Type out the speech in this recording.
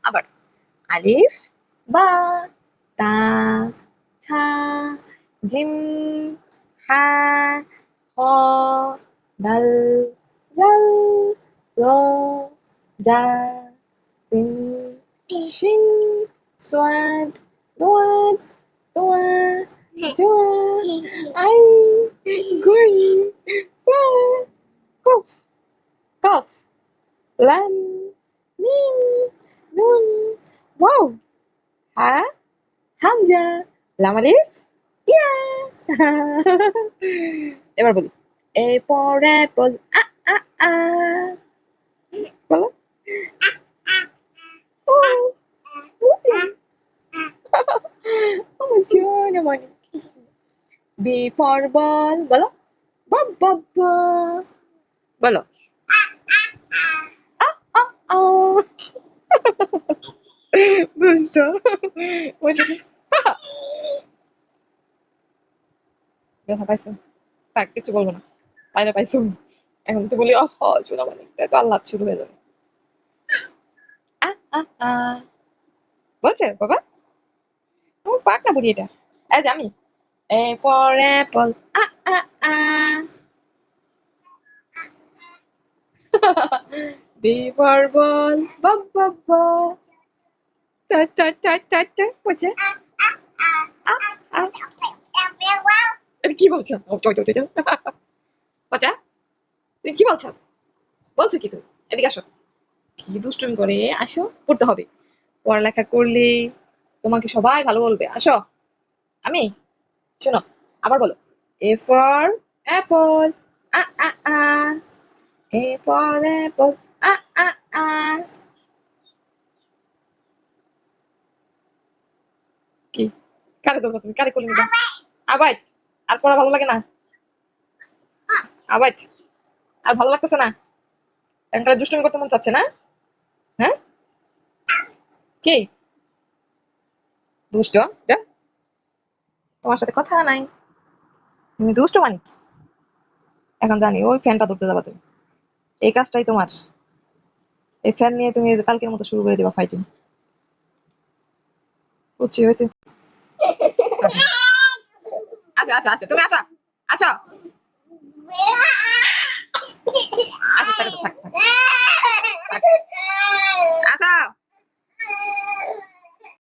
আবার আলিফ বা তা ছা জিম হা খ দাল জাল র জা সিন শিন সোয়াদ দোয়াদ তোয়া জোয়া আইন গুই ফা কফ কফ লাম মিম নুন ওয়াও হা হামজা লাম আলিফ ইয়া এবার বলি এ ফর অ্যাপল আ আ আ বলো ও আমার সোনা মানে বি ফর বল বলো বা বা বা বলো আ আ আ দুষ্ট ওইটা ব্যথা পাইছো থাক কিছু বলবো না পাইলে পাইছো এখন যদি বলি অহ চুনা মানে তাই তো আল্লাহ শুরু হয়ে যাবে আ আ আ বলছে বাবা আমার পাক না বুড়ি এটা এই যে আমি এ ফর অ্যাপল আ আ আ বি ফর বল বা বা বা টা টা টা টা টা বলছে আ আ এটা কি বলছো ওটা ওটা ওটা বাচ্চা তুমি কি বলছো বলছো কি তুমি এদিকে আসো কি দুষ্টুমি করে আসো পড়তে হবে পড়ালেখা করলে তোমাকে সবাই ভালো বলবে আসো আমি শোনো আবার বলো এ ফর অ্যাপল আ আ আ এ ফর অ্যাপল আ আ আ কি কারে ধরবো তুমি কারে কোলে নিবা আবাইট আর পড়া ভালো লাগে না আবাইট আর ভালো লাগতেছে না এখন খালি দুষ্টুমি করতে মন চাচ্ছে না হ্যাঁ কি দুষ্ট যা তোমার সাথে কথা নাই তুমি দুষ্ট মানিক এখন জানি ওই ফ্যানটা ধরতে যাবা তুমি এই কাজটাই তোমার এই ফ্যান নিয়ে তুমি কালকের মতো শুরু করে দিবা ফাইটিং বুঝছি হয়েছে আসো আসো আসো তুমি আসো আসো আসো থাক থাক